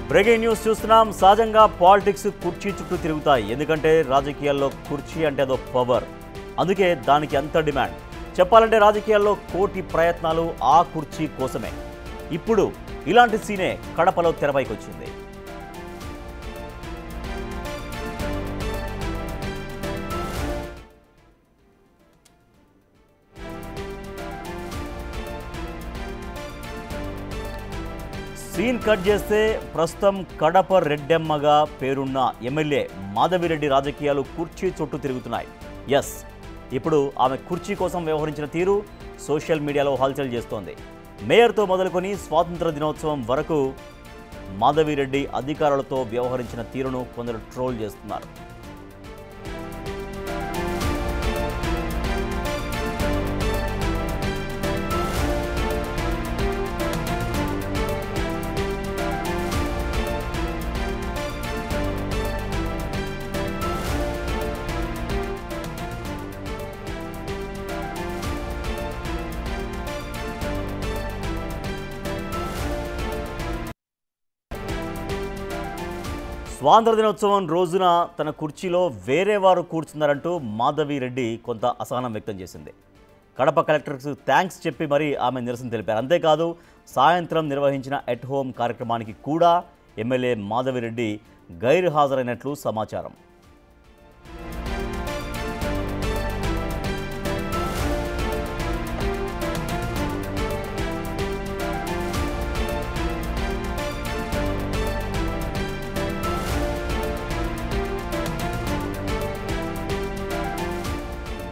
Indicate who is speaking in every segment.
Speaker 1: Breaking news చూస్తున్నాం. సహజంగా politics కుర్చీ చుట్టూ తిరుగుతాయి. ఎందుకంటే రాజకీయాల్లో కుర్చీ అంటే అదో పవర్. అందుకే దానికి అంత డిమాండ్. చెప్పాలంటే రాజకీయాల్లో కోటి ప్రయత్నాలు ఆ కుర్చీ కోసమే. ఇప్పుడు ఇలాంటి సీనే కడపలో తెరపైకి వచ్చింది. సీన్ కట్ చేస్తే ప్రస్తుతం కడప రెడ్డెమ్మగా పేరున్న ఎమ్మెల్యే మాధవిరెడ్డి రాజకీయాలు కుర్చీ చుట్టూ తిరుగుతున్నాయి. ఎస్, ఇప్పుడు ఆమె కుర్చీ కోసం వ్యవహరించిన తీరు సోషల్ మీడియాలో హల్చల్ చేస్తోంది. మేయర్తో మొదలుకొని స్వాతంత్ర దినోత్సవం వరకు మాధవిరెడ్డి అధికారులతో వ్యవహరించిన తీరును కొందరు ట్రోల్ చేస్తున్నారు. స్వాతంత్ర దినోత్సవం రోజున తన కుర్చీలో వేరే వారు కూర్చున్నారంటూ మాధవిరెడ్డి కొంత అసహనం వ్యక్తం చేసింది. కడప కలెక్టర్కు థ్యాంక్స్ చెప్పి మరీ ఆమె నిరసన తెలిపారు. అంతేకాదు, సాయంత్రం నిర్వహించిన ఎట్ హోమ్ కార్యక్రమానికి కూడా ఎమ్మెల్యే మాధవిరెడ్డి గైరు హాజరైనట్లు సమాచారం.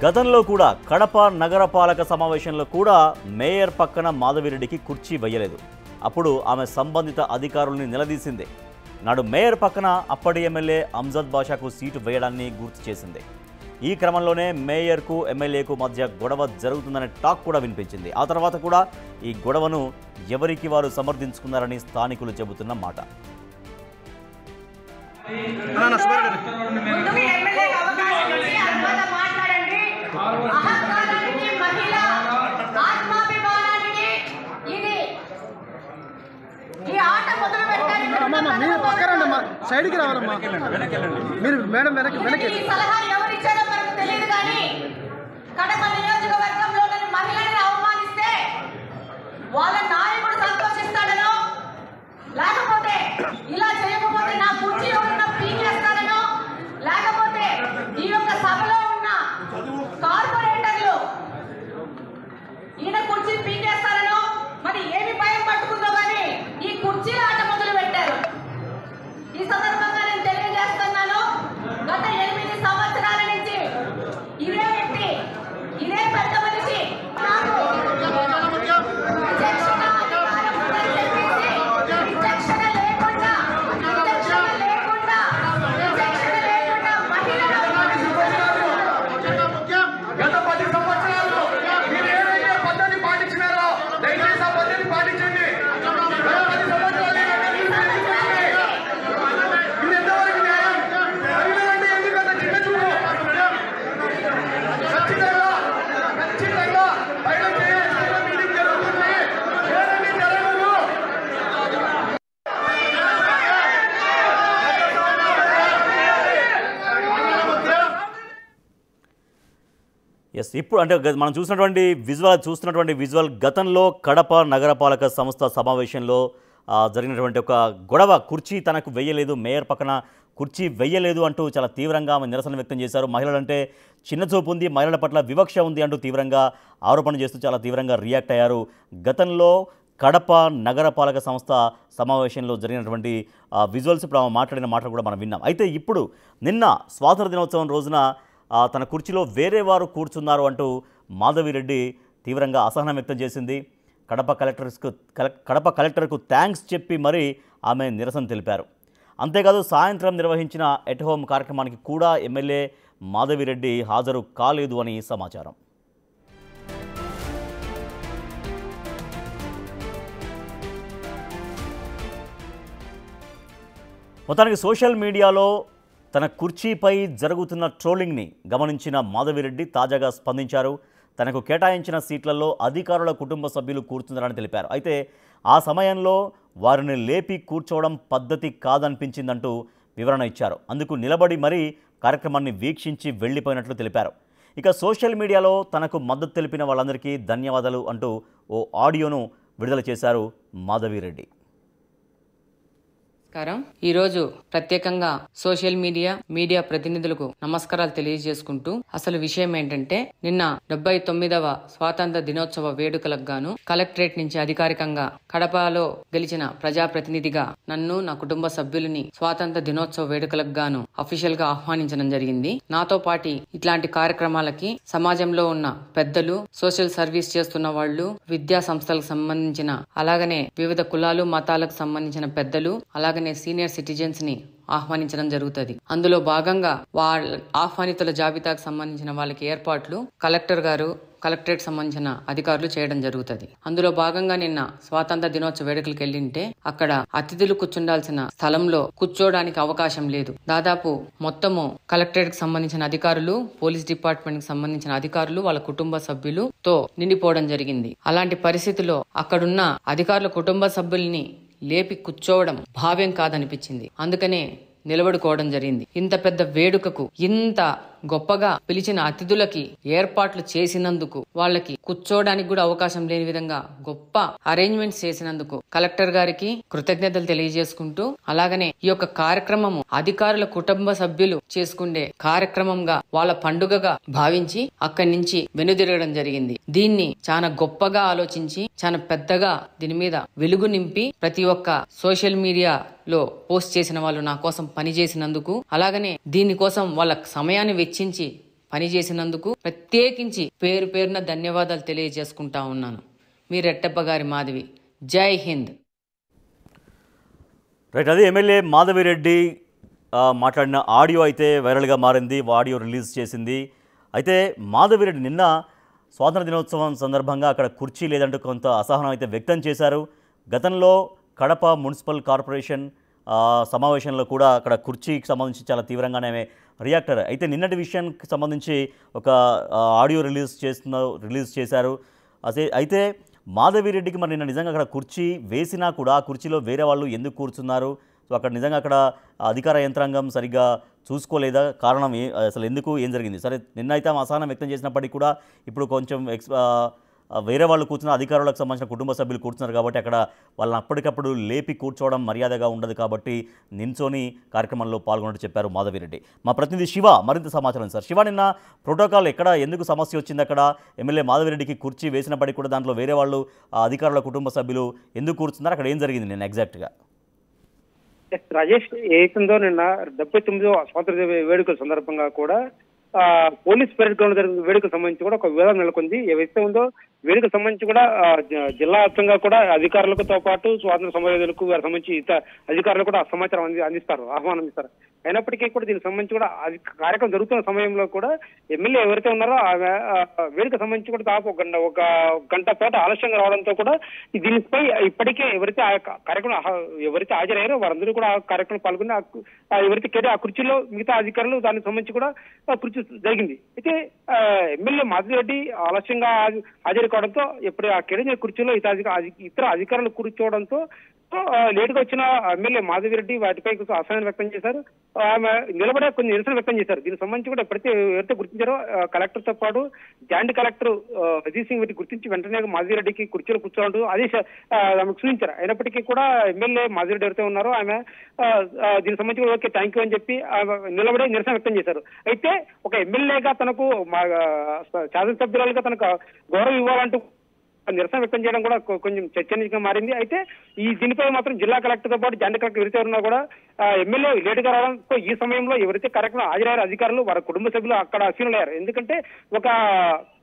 Speaker 1: గతంలో కూడా కడప నగరపాలక సమావేశంలో కూడా మేయర్ పక్కన మాధవిరెడ్డికి కుర్చీ వేయలేదు. అప్పుడు ఆమె సంబంధిత అధికారుల్ని నిలదీసింది. నాడు మేయర్ పక్కన అప్పటి ఎమ్మెల్యే అంజద్ బాషాకు సీటు వేయడాన్ని గుర్తు చేసింది. ఈ క్రమంలోనే మేయర్కు ఎమ్మెల్యేకు మధ్య గొడవ జరుగుతుందనే టాక్ కూడా వినిపించింది. ఆ తర్వాత కూడా ఈ గొడవను ఎవరికి వారు సమర్థించుకున్నారని స్థానికులు చెబుతున్న మాట.
Speaker 2: సైడ్కి రావాలమ్మా, మీరు మేడం వెనక్కి వెనక్కి.
Speaker 3: సలహా ఎవరు ఇచ్చారో మనకు తెలియదు, కానీ కడప నియోజకవర్గంలోని మహిళల్ని అవమానిస్తే వాళ్ళ నాయకుడు సంతోషిస్తాడనో, లేకపోతే ఇలా చేయకపోతే నా కుర్చీ ఎవరన్నా పీకేస్తాడనో, లేకపోతే ఈ యొక్క సభలో ఉన్న కార్పొరేటర్లు ఈయన కుర్చీ పీకేస్తారనో, మరి ఏమి భయం పట్టుకుందో కానీ ఈ కుర్చీల ఆట మొదలు పెట్టారు. ఈ సందర్భంగా నేను తెలియజేస్తున్నాను, గత 8 సంవత్సరాల నుంచి ఇదే వ్యక్తి, ఇదే పెద్ద మనిషి నాకు విచక్షణ అధికారం ఉందని చెప్పేసి విచక్షణ లేకుండా మహిళలు
Speaker 2: గత 10 సంవత్సరాలు మీరు ఏదైతే పద్ధతి పాటించినారో దయచేసి ఆ పద్ధతి పాటించండి.
Speaker 1: ఎస్, ఇప్పుడు అంటే మనం చూస్తున్నటువంటి విజువల్ గతంలో కడప నగరపాలక సంస్థ సమావేశంలో జరిగినటువంటి ఒక గొడవ. కుర్చీ తనకు వెయ్యలేదు, మేయర్ పక్కన కుర్చీ వెయ్యలేదు అంటూ చాలా తీవ్రంగా ఆమె నిరసన వ్యక్తం చేశారు. మహిళలంటే చిన్నచూపు ఉంది, మహిళల పట్ల వివక్ష ఉంది అంటూ తీవ్రంగా ఆరోపణ చేస్తూ చాలా తీవ్రంగా రియాక్ట్ అయ్యారు. గతంలో కడప నగరపాలక సంస్థ సమావేశంలో జరిగినటువంటి విజువల్స్ ఇప్పుడు ఆమె మాట్లాడిన మాటలు కూడా మనం విన్నాం. అయితే ఇప్పుడు నిన్న స్వాతంత్ర దినోత్సవం రోజున తన కుర్చీలో వేరే వారు కూర్చున్నారు అంటూ మాధవిరెడ్డి తీవ్రంగా అసహనం వ్యక్తం చేసింది. కడప కలెక్టర్కు థ్యాంక్స్ చెప్పి మరీ ఆమె నిరసన తెలిపారు. అంతేకాదు, సాయంత్రం నిర్వహించిన ఎట్ హోమ్ కార్యక్రమానికి కూడా ఎమ్మెల్యే మాధవిరెడ్డి హాజరు కాలేదు అని సమాచారం. మొత్తానికి సోషల్ మీడియాలో తన కుర్చీపై జరుగుతున్న ట్రోలింగ్ని గమనించిన మాధవిరెడ్డి తాజాగా స్పందించారు. తనకు కేటాయించిన సీట్లలో అధికారుల కుటుంబ సభ్యులు కూర్చున్నారని తెలిపారు. అయితే ఆ సమయంలో వారిని లేపి కూర్చోవడం పద్ధతి కాదనిపించిందంటూ వివరణ ఇచ్చారు. అందుకు నిలబడి మరీ కార్యక్రమాన్ని వీక్షించి వెళ్లిపోయినట్లు తెలిపారు. ఇక సోషల్ మీడియాలో తనకు మద్దతు తెలిపిన వాళ్ళందరికీ ధన్యవాదాలు అంటూ ఓ ఆడియోను విడుదల చేశారు మాధవిరెడ్డి.
Speaker 4: నమస్కారం. ఈరోజు ప్రత్యేకంగా సోషల్ మీడియా ప్రతినిధులకు నమస్కారాలు తెలియజేసుకుంటూ అసలు విషయం ఏంటంటే నిన్న 79వ స్వాతంత్ర దినోత్సవ వేడుకలకు గాను కలెక్టరేట్ నుంచి అధికారికంగా కడపలో గెలిచిన ప్రజాప్రతినిధిగా నన్ను నా కుటుంబ సభ్యులని స్వాతంత్ర దినోత్సవ వేడుకలకు గాను అఫీషియల్ గా ఆహ్వానించడం జరిగింది. నాతో పాటు ఇట్లాంటి కార్యక్రమాలకి సమాజంలో ఉన్న పెద్దలు, సోషల్ సర్వీస్ చేస్తున్న వాళ్ళు, విద్యా సంస్థలకు సంబంధించిన, అలాగనే వివిధ కులాలు మతాలకు సంబంధించిన పెద్దలు, అలాగే సీనియర్ సిటిజన్స్ ని ఆహ్వానించడం జరుగుతుంది. అందులో భాగంగా వాళ్ళ ఆహ్వానితుల జాబితాకు సంబంధించిన వాళ్ళకి ఏర్పాట్లు కలెక్టరేట్ సంబంధించిన అధికారులు చేయడం జరుగుతుంది. అందులో భాగంగా నిన్న స్వాతంత్ర దినోత్సవ వేడుకలకు వెళ్ళింటే అక్కడ అతిథులు కూర్చుండాల్సిన స్థలంలో కూర్చోడానికి అవకాశం లేదు. దాదాపు మొత్తము కలెక్టరేట్ కి సంబంధించిన అధికారులు, పోలీస్ డిపార్ట్మెంట్ కి సంబంధించిన అధికారులు, వాళ్ళ కుటుంబ సభ్యులతో నిండిపోవడం జరిగింది. అలాంటి పరిస్థితిలో అక్కడున్న అధికారుల కుటుంబ సభ్యుల్ని లేపి కూర్చోవడం భావ్యం కాదనిపించింది. అందుకనే నిలబడుకోవడం జరిగింది. ఇంత పెద్ద వేడుకకు ఇంత గొప్పగా పిలిచిన అతిథులకి ఏర్పాట్లు చేసినందుకు, వాళ్ళకి కూర్చోవడానికి కూడా అవకాశం లేని విధంగా గొప్ప అరేంజ్మెంట్స్ చేసినందుకు కలెక్టర్ గారికి కృతజ్ఞతలు తెలియజేసుకుంటూ, అలాగనే ఈ యొక్క కార్యక్రమము అధికారుల కుటుంబ సభ్యులు చేసుకునే కార్యక్రమంగా వాళ్ళ పండుగగా భావించి అక్కడి నుంచి వెనుదిరగడం జరిగింది. దీన్ని చాలా గొప్పగా ఆలోచించి చాలా పెద్దగా దీని మీద వెలుగు నింపి ప్రతి ఒక్క సోషల్ మీడియాలో పోస్ట్ చేసిన వాళ్ళు నా కోసం పనిచేసినందుకు, అలాగనే దీనికోసం వాళ్ళ సమయాన్ని వెచ్చించి పనిచేసినందుకు ప్రత్యేకించి పేరు పేరున ధన్యవాదాలు తెలియజేసుకుంటా ఉన్నాను. మీ రెట్టప్ప గారి మాధవి. జై హింద్.
Speaker 1: రైట్, అది ఎమ్మెల్యే మాధవిరెడ్డి మాట్లాడిన ఆడియో అయితే వైరల్గా మారింది. ఆడియో రిలీజ్ చేసింది. అయితే మాధవిరెడ్డి నిన్న స్వాతంత్ర దినోత్సవం సందర్భంగా అక్కడ కుర్చీ లేదంటూ కొంత అసహనం అయితే వ్యక్తం చేశారు. గతంలో కడప మున్సిపల్ కార్పొరేషన్ సమావేశంలో కూడా అక్కడ కుర్చీకి సంబంధించి చాలా తీవ్రంగానే రియాక్టర్. అయితే నిన్నటి విషయానికి సంబంధించి ఒక ఆడియో రిలీజ్ చేశారు. అయితే మాధవిరెడ్డికి మరి నిన్న నిజంగా అక్కడ కుర్చీ వేసినా కూడా ఆ కుర్చీలో వేరే వాళ్ళు ఎందుకు కూర్చున్నారు? సో అక్కడ నిజంగా అక్కడ అధికార యంత్రాంగం సరిగ్గా చూసుకోలేదా? కారణం అసలు ఎందుకు, ఏం జరిగింది? సరే, నిన్న అయితే అసహనం వ్యక్తం చేసినప్పటికీ కూడా ఇప్పుడు కొంచెం వేరే వాళ్ళు కూర్చున్న అధికారులకు సంబంధించిన కుటుంబ సభ్యులు కూర్చున్నారు కాబట్టి అక్కడ వాళ్ళని అప్పటికప్పుడు లేపి కూర్చోవడం మర్యాదగా ఉండదు కాబట్టి నించోని కార్యక్రమంలో పాల్గొన్నట్టు చెప్పారు మాధవిరెడ్డి. మా ప్రతినిధి శివ మరింత సమాచారం. సార్ శివ, నిన్న ప్రోటోకాల్ ఎందుకు సమస్య వచ్చింది? అక్కడ ఎమ్మెల్యే మాధవిరెడ్డికి కుర్చీ వేసినప్పటికీ కూడా దాంట్లో వేరే వాళ్ళు అధికారుల కుటుంబ సభ్యులు ఎందుకు కూర్చున్నారు? అక్కడ ఏం జరిగింది నిన్న ఎగ్జాక్ట్గా?
Speaker 5: రాజేష్, ఏకంగా నిన్న 79వ స్వాతంత్ర వేడుకల సందర్భంగా కూడా పోలీస్ పరేడ్ గ్రౌండ్ జరిగిన వేడుకకు సంబంధించి కూడా ఒక వివాదం నెలకొంది. ఏవైతే ఉందో వేడుకకు సంబంధించి కూడా జిల్లా వ్యాప్తంగా కూడా అధికారులతో పాటు స్వాతంత్ర సమరయోధులకు వారికి సంబంధించి ఇతర అధికారులు కూడా సమాచారం అందిస్తారు, ఆహ్వానం ఇస్తారు. అయినప్పటికీ కూడా దీనికి సంబంధించి కూడా కార్యక్రమం జరుగుతున్న సమయంలో కూడా ఎమ్మెల్యే ఎవరైతే ఉన్నారో ఆ వేడుక సంబంధించి కూడా దాదాపు ఒక గంట పాటు ఆలస్యంగా రావడంతో కూడా దీనిపై ఇప్పటికే ఎవరైతే ఆ కార్యక్రమం ఎవరైతే హాజరయ్యారో వారందరూ కూడా ఆ కార్యక్రమం పాల్గొని ఎవరైతే ఆ కుర్చీలో మిగతా అధికారులు దానికి సంబంధించి కూడా కుర్చీ జరిగింది. అయితే ఎమ్మెల్యే మాధవిరెడ్డి ఆలస్యంగా హాజరు కావడంతో ఎప్పుడు ఆ కేడీ కుర్చీలో ఇతర అధికారులు కూర్చోవడంతో లేటుగా వచ్చిన ఎమ్మెల్యే మాధవిరెడ్డి వాటిపై అసహనం వ్యక్తం చేశారు. ఆమె నిలబడే కొన్ని నిరసన వ్యక్తం చేశారు. దీనికి సంబంధించి కూడా ఎవరైతే గుర్తించారో కలెక్టర్ తో పాటు జాయింట్ కలెక్టర్ అజీత్ సింగ్ వీటిని గుర్తించి వెంటనే మాధవిరెడ్డికి కుర్చీలో కూర్చోవడం ఆమెకు సూచించారు. అయినప్పటికీ కూడా ఎమ్మెల్యే మాధవిరెడ్డి ఎవరైతే ఉన్నారో ఆమె దీనికి సంబంధించి కూడా ఓకే థ్యాంక్ యూ అని చెప్పి నిలబడే నిరసన వ్యక్తం చేశారు. అయితే ఒక ఎమ్మెల్యేగా తనకు శాసనసభ్యురాలుగా తనకు గౌరవం ఇవ్వాలంటూ నిరసన వ్యక్తం చేయడం కూడా కొంచెం చర్చనీయంగా మారింది. అయితే దీనిపై మాత్రం జిల్లా కలెక్టర్ తో పాటు జాయింట్ కలెక్టర్ ఎవరైతే ఉన్నా కూడా ఎమ్మెల్యే లేటుగా రావడంతో ఈ సమయంలో ఎవరైతే కార్యక్రమం హాజరయ్యారో అధికారులు వారి కుటుంబ సభ్యులు అక్కడ అసీనులయ్యారు. ఎందుకంటే ఒక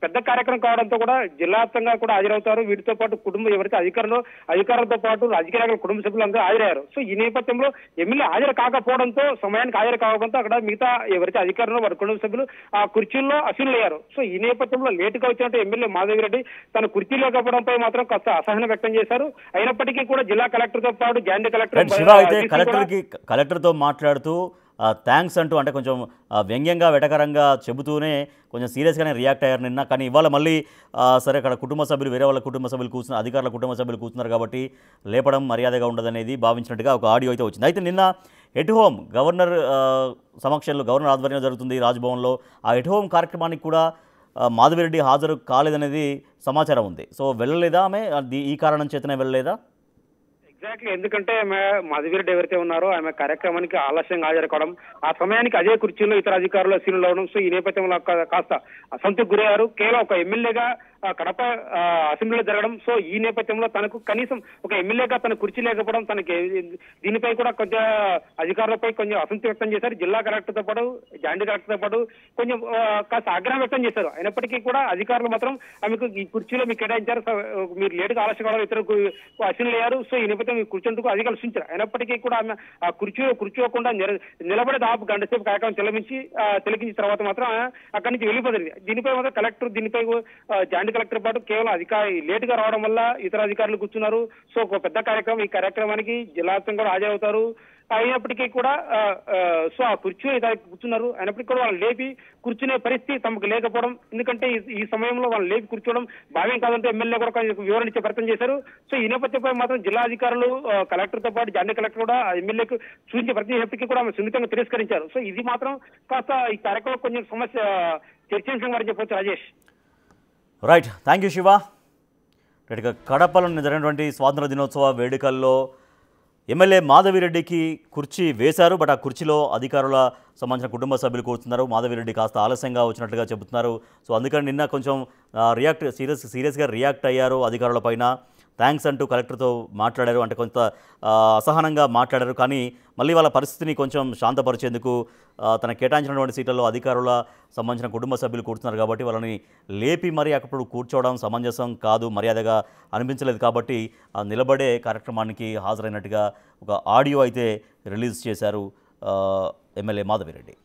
Speaker 5: పెద్ద కార్యక్రమం కావడంతో కూడా జిల్లా వ్యాప్తంగా కూడా హాజరవుతారు. వీటితో పాటు కుటుంబం ఎవరైతే అధికారులతో పాటు రాజకీయ నాయకుల కుటుంబ సభ్యులు అందరూ హాజరయ్యారు. సో ఈ నేపథ్యంలో ఎమ్మెల్యే హాజరు కాకపోవడంతో, సమయానికి హాజరు కాకపోవడంతో అక్కడ మిగతా ఎవరైతే అధికారులు వారి కుటుంబ సభ్యులు ఆ కుర్చీల్లో అసీనులయ్యారు. సో ఈ నేపథ్యంలో లేటుగా వచ్చినట్టు ఎమ్మెల్యే మాధవిరెడ్డి తన కుర్చీ లేకపోవడంపై మాత్రం కాస్త అసహనం వ్యక్తం చేశారు. అయినప్పటికీ కూడా జిల్లా కలెక్టర్ తో పాటు జాయింట్ కలెక్టర్
Speaker 1: కలెక్టర్తో మాట్లాడుతూ థ్యాంక్స్ అంటూ అంటే కొంచెం వ్యంగ్యంగా వెటకరంగా చెబుతూనే కొంచెం సీరియస్గానే రియాక్ట్ అయ్యారు నిన్న. కానీ ఇవాళ మళ్ళీ సరే అక్కడ కుటుంబ సభ్యులు వేరే వాళ్ళ కుటుంబ సభ్యులు కూర్చున్నారు, అధికారుల కుటుంబ సభ్యులు కూర్చున్నారు కాబట్టి లేపడం మర్యాదగా ఉండదనేది భావించినట్టుగా ఒక ఆడియో అయితే వచ్చింది. అయితే నిన్న ఎట్ హోమ్ గవర్నర్ సమక్షంలో గవర్నర్ ఆధ్వర్యంలో జరుగుతుంది రాజ్భవన్లో. ఆ ఎట్ హోమ్ కార్యక్రమానికి కూడా మాధవిరెడ్డి హాజరు కాలేదనేది సమాచారం ఉంది. సో వెళ్ళలేదా ఆమె? ఈ కారణం చేతనే వెళ్ళలేదా?
Speaker 5: ఎగ్జాక్ట్లీ, ఎందుకంటే ఆమె మాధవిరెడ్డి ఎవరైతే ఉన్నారో ఆమె కార్యక్రమానికి ఆలస్యంగా హాజరు కావడం, ఆ సమయానికి అదే కుర్చీలో ఇతర అధికారులు సీనులు అవడం, సో ఈ నేపథ్యంలో కాస్త అసంతృప్తికి గురయ్యారు. కేవలం ఒక ఎమ్మెల్యేగా కడప అసెంబ్లీలో జరగడం, సో ఈ నేపథ్యంలో తనకు కనీసం ఒక ఎమ్మెల్యేగా తన కుర్చీ లేకపోవడం, తనకి దీనిపై కూడా కొంచెం అధికారులపై కొంచెం అసంతృప్తి వ్యక్తం చేశారు. జిల్లా కలెక్టర్తో పాటు జాయింట్ కలెక్టర్తో పాటు కొంచెం కాస్త ఆగ్రహం వ్యక్తం చేశారు. అయినప్పటికీ కూడా అధికారులు మాత్రం ఆమెకు ఈ కుర్చీలో మీకు కేటాయించారు, మీరు లేటుగా ఆలస్యం కావడం ఇతర అసెంబ్లీ అయ్యారు, సో ఈ నేపథ్యం కూర్చుందుకు అధికారులు సూచించారు. అయినప్పటికీ కూడా ఆమె ఆ కూర్చోకుండా నిలబడే దాపు గంట సేపు కార్యక్రమం తిలకించిన తర్వాత మాత్రం అక్కడి నుంచి వెళ్ళిపోతుంది. దీనిపై మాత్రం కలెక్టర్ దీనిపై జాయింట్ కలెక్టర్ పాటు కేవలం లేటుగా రావడం వల్ల ఇతర అధికారులు కూర్చున్నారు. సో ఒక పెద్ద కార్యక్రమం, ఈ కార్యక్రమానికి జిల్లా వ్యాప్తంగా కూడా హాజరవుతారు. అయినప్పటికీ కూడా సో ఆ కూర్చుని కూర్చున్నారు. అయినప్పటికీ కూడా వాళ్ళు లేపి కూర్చునే పరిస్థితి తమకు లేకపోవడం, ఎందుకంటే ఈ సమయంలో వాళ్ళు లేపి కూర్చోవడం భావ్యం కాదంటే ఎమ్మెల్యే కూడా వివరణ ఇచ్చే ప్రయత్నం చేశారు. సో ఈ నేపథ్యంపై మాత్రం జిల్లా అధికారులు కలెక్టర్తో పాటు జాయింట్ కలెక్టర్ కూడా ఎమ్మెల్యేకు సూచించే ప్రయత్నం చేసినప్పటికీ కూడా ఆమె సున్నితంగా తిరస్కరించారు. సో ఇది మాత్రం కాస్త ఈ కార్యక్రమం కొంచెం సమస్య చర్చించడం చెప్పవచ్చు. Rajesh,
Speaker 1: right, thank you Shiva. రైట్గా కడపలో జరిగినటువంటి స్వాతంత్ర దినోత్సవ వేడుకల్లో ఎమ్మెల్యే మాధవిరెడ్డికి కుర్చీ వేశారు. బట్ ఆ కుర్చీలో అధికారుల సంబంధించిన కుటుంబ సభ్యులు కూర్చున్నారు. మాధవిరెడ్డి కాస్త ఆలస్యంగా వచ్చినట్లుగా చెబుతున్నారు. సో అందుకని నిన్న కొంచెం సీరియస్గా రియాక్ట్ అయ్యారు అధికారుల పైన. థ్యాంక్స్ అంటూ కలెక్టర్తో మాట్లాడారు, అంటే కొంత అసహనంగా మాట్లాడారు. కానీ మళ్ళీ వాళ్ళ పరిస్థితిని కొంచెం శాంతపరిచేందుకు తన కేటాయించినటువంటి సీట్లలో అధికారుల సంబంధించిన కుటుంబ సభ్యులు కూర్చున్నారు కాబట్టి వాళ్ళని లేపి మరీ అప్పుడు కూర్చోవడం సమంజసం కాదు, మర్యాదగా అనిపించలేదు. కాబట్టి నిలబడే కార్యక్రమానికి హాజరైనట్టుగా ఒక ఆడియో అయితే రిలీజ్ చేశారు ఎమ్మెల్యే మాధవిరెడ్డి.